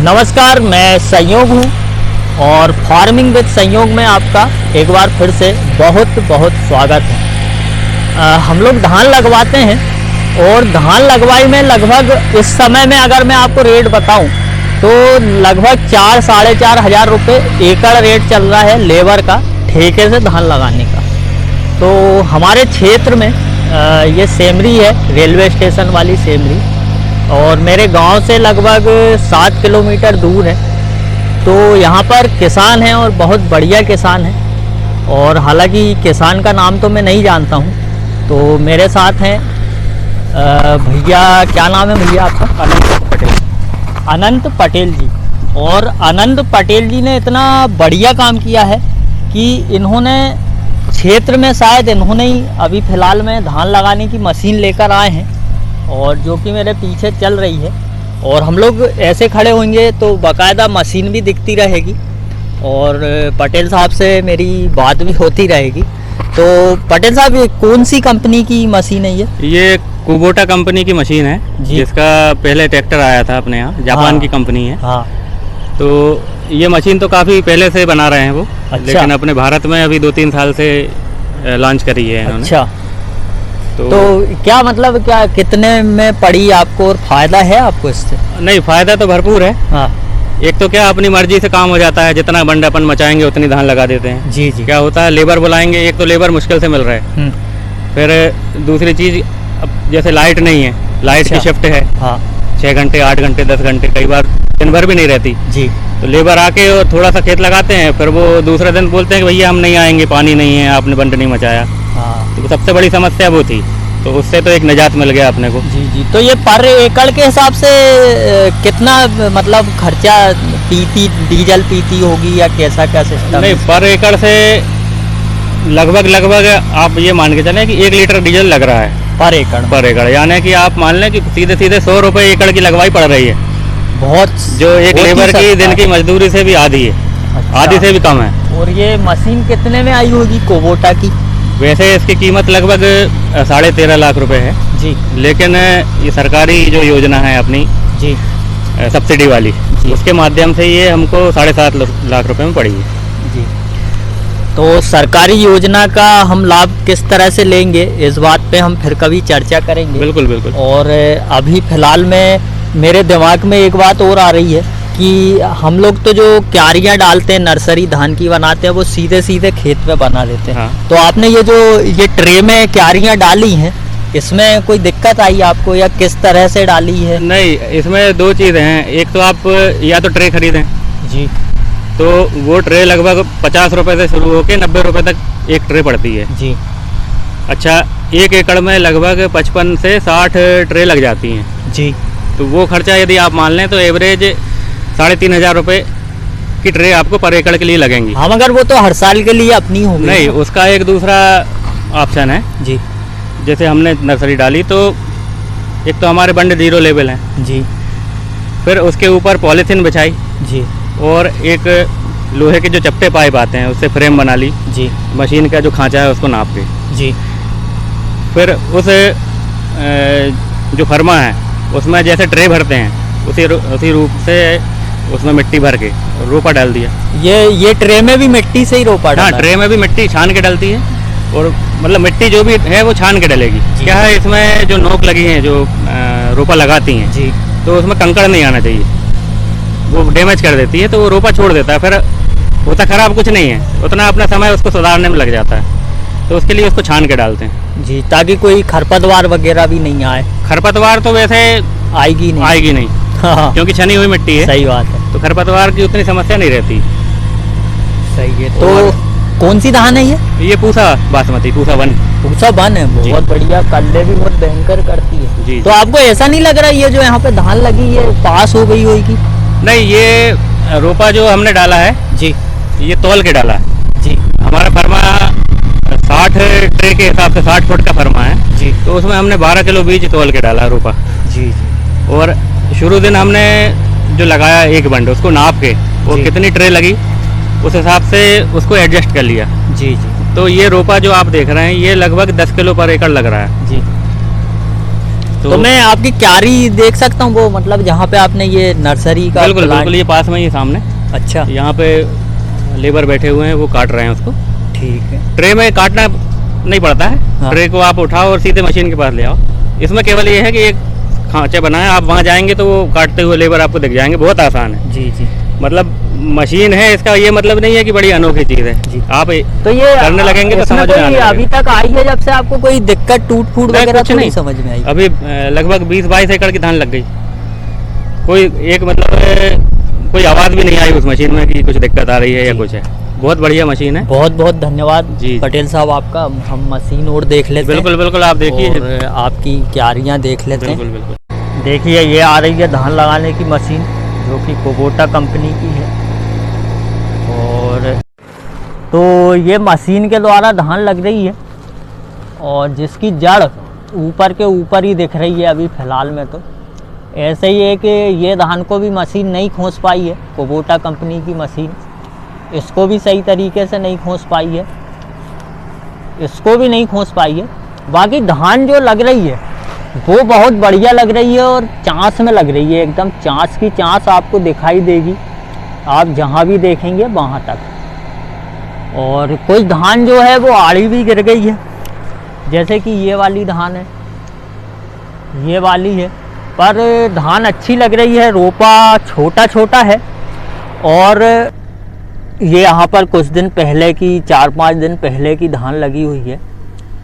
नमस्कार, मैं संयोग हूँ और फार्मिंग विद संयोग में आपका एक बार फिर से बहुत बहुत स्वागत है। हम लोग धान लगवाते हैं और धान लगवाई में लगभग इस समय में अगर मैं आपको रेट बताऊं तो लगभग 4-4.5 हज़ार रुपये एकड़ रेट चल रहा है लेबर का, ठेके से धान लगाने का। तो हमारे क्षेत्र में ये सेमरी है, रेलवे स्टेशन वाली सेमरी, और मेरे गांव से लगभग 7 किलोमीटर दूर है। तो यहाँ पर किसान हैं और बहुत बढ़िया किसान हैं, और हालांकि किसान का नाम तो मैं नहीं जानता हूँ। तो मेरे साथ हैं भैया, क्या नाम है भैया आपका? अनंत पटेल। अनंत पटेल जी। और अनंत पटेल जी ने इतना बढ़िया काम किया है कि इन्होंने क्षेत्र में शायद इन्होंने ही अभी फ़िलहाल में धान लगाने की मशीन लेकर आए हैं, और जो कि मेरे पीछे चल रही है। और हम लोग ऐसे खड़े होंगे तो बाकायदा मशीन भी दिखती रहेगी और पटेल साहब से मेरी बात भी होती रहेगी। तो पटेल साहब, ये कौन सी कंपनी की मशीन है ये कुबोटा कंपनी की मशीन है, जिसका पहले ट्रैक्टर आया था अपने यहाँ, जापान की कंपनी है। हाँ। तो ये मशीन तो काफ़ी पहले से बना रहे हैं वो। अच्छा। लेकिन अपने भारत में अभी 2-3 साल से लॉन्च करी है इन्होंने। अच्छा। तो क्या मतलब, क्या कितने में पड़ी आपको और फायदा है आपको इससे? नहीं, फायदा तो भरपूर है। हाँ। एक तो क्या, अपनी मर्जी से काम हो जाता है, जितना बंड अपन मचाएंगे उतनी धान लगा देते हैं। जी जी। क्या होता है, लेबर बुलाएंगे, एक तो लेबर मुश्किल से मिल रहा है। फिर दूसरी चीज़, अब जैसे लाइट नहीं है, लाइट की शिफ्ट है। हाँ। 6 घंटे, 8 घंटे, 10 घंटे, कई बार दिन भर भी नहीं रहती जी। तो लेबर आके और थोड़ा सा खेत लगाते हैं, फिर वो दूसरे दिन बोलते हैं कि भैया हम नहीं आएंगे, पानी नहीं है, आपने बंड नहीं मचाया। हाँ। तो सबसे बड़ी समस्या वो थी, तो उससे तो एक निजात मिल गया अपने को। जी जी। तो ये पर एकड़ के हिसाब से कितना मतलब खर्चा पीती, डीजल पीती होगी या कैसा क्या सिस्टम? नहीं, पर एकड़ से लगभग आप ये मान के चलें कि 1 लीटर डीजल लग रहा है पर एकड़। यानी कि आप मान लें कि सीधे 100 रुपये एकड़ की लगवाई पड़ रही है। बहुत, जो एक लेबर की दिन की मजदूरी से भी आधी है। अच्छा। आधी से भी कम है। और ये मशीन कितने में आई होगी कुबोटा की? वैसे इसकी कीमत लगभग 13.5 लाख रुपए है जी। लेकिन ये सरकारी जो योजना है अपनी जी, सब्सिडी वाली, उसके माध्यम से ये हमको 7.5 लाख रुपए में पड़ी है जी। तो सरकारी योजना का हम लाभ किस तरह से लेंगे, इस बात पे हम फिर कभी चर्चा करेंगे। बिल्कुल बिल्कुल। और अभी फ़िलहाल में मेरे दिमाग में एक बात और आ रही है कि हम लोग तो जो क्यारियाँ डालते हैं, नर्सरी धान की बनाते हैं, वो सीधे सीधे खेत में बना देते हैं। हाँ। तो आपने ये ट्रे में क्यारियाँ डाली हैं, इसमें कोई दिक्कत आई आपको या किस तरह से डाली है? नहीं, इसमें 2 चीज़ें हैं। एक तो आप या तो ट्रे खरीदें जी, तो वो ट्रे लगभग 50 रुपये से शुरू होकर 90 रुपये तक एक ट्रे पड़ती है जी। अच्छा, 1 एकड़ में लगभग 55 से 60 ट्रे लग जाती हैं जी। तो वो खर्चा यदि आप मान लें तो एवरेज 3,500 रुपये की ट्रे आपको पर एकड़ के लिए लगेंगी। हाँ, मगर वो तो हर साल के लिए अपनी होगी। नहीं, उसका एक दूसरा ऑप्शन है जी। जैसे हमने नर्सरी डाली तो एक तो हमारे बंड 0 लेवल हैं जी, फिर उसके ऊपर पॉलीथीन बिछाई जी, और एक लोहे के जो चपटे पाइप आते हैं उससे फ्रेम बना ली जी। मशीन का जो खांचा है उसको नाप के जी। फिर उस जो फर्मा है उसमें जैसे ट्रे भरते हैं उसी रूप से उसमें मिट्टी भर के रोपा डाल दिया। ये ट्रे में भी मिट्टी से ही रोपा डाला? हाँ, ट्रे में भी मिट्टी छान के डलती है, और मतलब मिट्टी जो भी है वो छान के डलेगी। क्या है, इसमें जो नोक लगी हैं जो रोपा लगाती हैं जी, तो उसमें कंकड़ नहीं आना चाहिए, वो डैमेज कर देती है, तो वो रोपा छोड़ देता है। फिर होता खराब कुछ नहीं है, उतना अपना समय उसको सुधारने में लग जाता है, तो उसके लिए उसको छान के डालते हैं जी, ताकि कोई खरपतवार वगैरह भी नहीं आए। खरपतवार तो वैसे आएगी नहीं हाँ, क्योंकि छनी हुई मिट्टी है। सही बात है, तो खरपतवार की उतनी समस्या नहीं रहती। सही है। तो कौन सी धान है ये पूसा बासमती, पूसा 1 है। बहुत बढ़िया, कल्ले भी बहुत भयंकर करती है जी। तो आपको ऐसा नहीं लग रहा ये जो यहाँ पे धान लगी है पास हो गई होगी? नहीं, ये रोपा जो हमने डाला है जी, ये तौल के डाला है जी। हमारा फर्मा 60 ट्रे के हिसाब से 60 फुट का फर्मा है जी, तो उसमें हमने 12 किलो बीज तौल के डाला रोपा जी। और शुरू दिन हमने जो लगाया एक बंड उसको नाप के वो कितनी ट्रे लगी उस हिसाब से उसको एडजस्ट कर लिया जी जी। तो ये रोपा जो आप देख रहे हैं ये लगभग 10 किलो पर एकड़ लग रहा है जी। तो मैं आपकी क्यारी देख सकता हूँ, वो मतलब जहाँ पे आपने ये नर्सरी का? बिल्कुल बिल्कुल, ये पास में ही सामने। अच्छा, यहाँ पे लेबर बैठे हुए हैं, वो काट रहे हैं उसको। ठीक है। ट्रे में काटना नहीं पड़ता है। हाँ। ट्रे को आप उठाओ और सीधे मशीन के पास ले आओ। इसमें केवल ये है कि एक खांचा बना है, आप वहाँ जाएंगे तो वो काटते हुए लेबर आपको दिख जाएंगे। बहुत आसान है जी जी। मतलब मशीन है, इसका ये मतलब नहीं है कि बड़ी अनोखी चीज़ है जी। आप तो ये करने लगेंगे तो समझ में आने लगेगा। अभी तक आई है जब से आपको कोई दिक्कत टूट फूट वगैरह कुछ तो नहीं समझ में आई? अभी लगभग 20-22 एकड़ की धान लग गई। कोई एक मतलब कोई आवाज़ भी नहीं आई उस मशीन में कि कुछ दिक्कत आ रही है या कुछ है। बहुत बढ़िया मशीन है। बहुत बहुत धन्यवाद जी पटेल साहब आपका। हम मशीन और देख लेते हैं। बिल्कुल बिल्कुल, आप देखिए और आपकी क्यारियाँ देख लेते हैं। बिल्कुल बिल्कुल। देखिए ये आ रही है धान लगाने की मशीन, जो कि कुबोटा कंपनी की है। और तो ये मशीन के द्वारा धान लग रही है, और जिसकी जड़ ऊपर के ऊपर ही दिख रही है अभी फ़िलहाल में। तो ऐसे ही है कि ये धान को भी मशीन नहीं खोस पाई है, कुबोटा कंपनी की मशीन इसको भी सही तरीके से नहीं खोस पाई है, इसको भी नहीं खोस पाई है। बाकी धान जो लग रही है वो बहुत बढ़िया लग रही है, और चाँस में लग रही है, एकदम चाँस की चाँस आपको दिखाई देगी आप जहाँ भी देखेंगे वहाँ तक। और कुछ धान जो है वो आड़ी भी गिर गई है, जैसे कि ये वाली धान है, ये वाली है, पर धान अच्छी लग रही है। रोपा छोटा छोटा है, और ये यहाँ पर कुछ दिन पहले की 4-5 दिन पहले की धान लगी हुई है।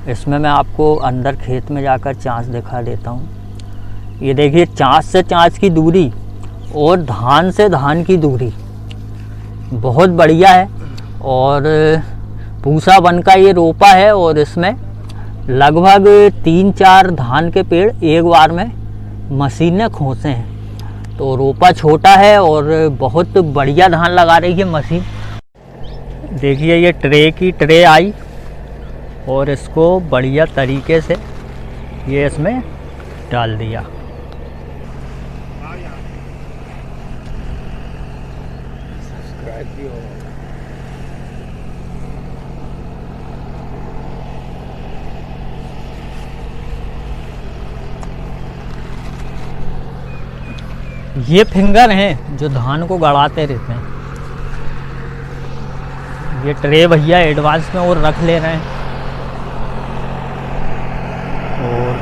इसमें मैं आपको अंदर खेत में जाकर चाँस दिखा देता हूँ। ये देखिए चाँस से चाँस की दूरी और धान से धान की दूरी बहुत बढ़िया है। और पूसा वन का ये रोपा है, और इसमें लगभग 3-4 धान के पेड़ एक बार में मशीन ने खोसे हैं। तो रोपा छोटा है और बहुत बढ़िया धान लगा रही है मशीन। देखिए ये ट्रे आई, और इसको बढ़िया तरीके से ये इसमें डाल दिया। ये फिंगर हैं जो धान को गड़ाते रहते हैं। ये ट्रे भैया एडवांस में और रख ले रहे हैं। और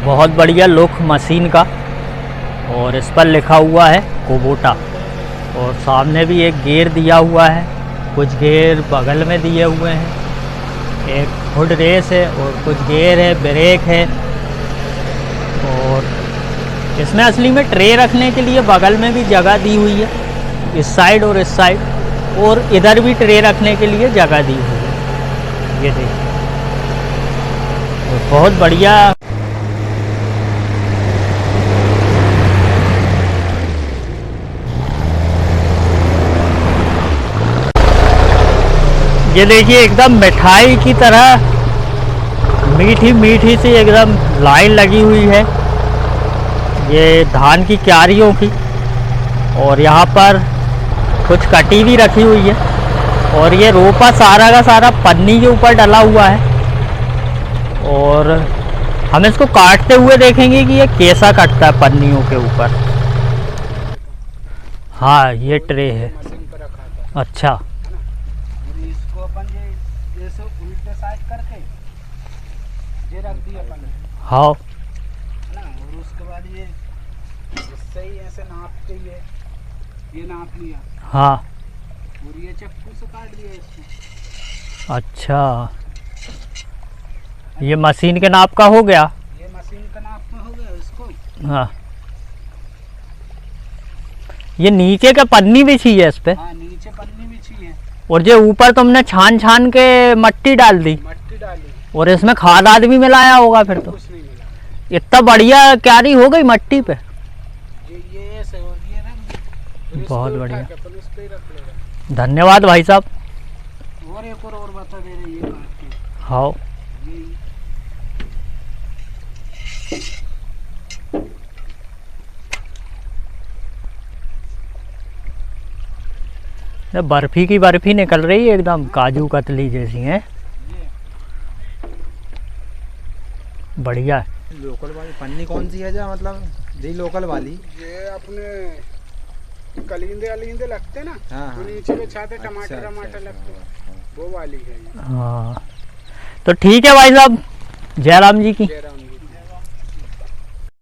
बहुत बढ़िया लुक मशीन का, और इस पर लिखा हुआ है कुबोटा। और सामने भी एक गेयर दिया हुआ है, कुछ गेयर बगल में दिए हुए हैं, एक फुट रेस है और कुछ गेयर है, ब्रेक है। और इसमें असली में ट्रे रखने के लिए बगल में भी जगह दी हुई है, इस साइड और इस साइड, और इधर भी ट्रे रखने के लिए जगह दी हुई है। ये देखिए बहुत बढ़िया। ये देखिए एकदम मिठाई की तरह मीठी मीठी सी एकदम लाइन लगी हुई है ये धान की क्यारियों की। और यहाँ पर कुछ कटी भी रखी हुई है, और ये रोपा सारा का सारा पन्नी के ऊपर डला हुआ है। और हम इसको काटते हुए देखेंगे कि ये कैसा कटता है पन्नियों के ऊपर। हाँ ये ट्रे है। अच्छा, इसको अपन ये जैसे उल्टे साइड करके ये रख दिया अपन, हाँ ना, और उसके बाद ये इससे ही ऐसे नाप के ये नाप लिया, हाँ, और ये चक्कू से काट दिया इसको। अच्छा, ये मशीन के नाप का हो गया। ये मशीन का नाप में हो गया इसको। हाँ, ये नीचे का पन्नी बिछी है इस पे। हाँ, नीचे पन्नी बिछी है, और जो ऊपर तुमने छान छान के मट्टी डाल दी, मट्टी डाली, और इसमें खाद आदि भी मिलाया होगा फिर तो। कुछ नहीं मिला। इतना बढ़िया क्यारी हो गई मट्टी पे। ये ऐसे और ये रख दी। बहुत बढ़िया, अपन इस पे ही रख लेगा। धन्यवाद भाई साहब। और एक और बता दे रहे ये बात की। हाँ, बर्फी की बर्फी निकल रही है एकदम काजू कतली जैसी है। बढ़िया है। लोकल वाली पन्नी कौन सी है, जा मतलब जी लोकल वाली? ये अपने कलिंदे अलिंदे लगते ना, हाँ, तो हाँ। नीचे में छाते टमाटर अच्छा, टमाटर अच्छा, लगते हैं, हाँ, वो वाली है ये। हाँ तो ठीक है भाई साहब, जय राम जी की। जय राम।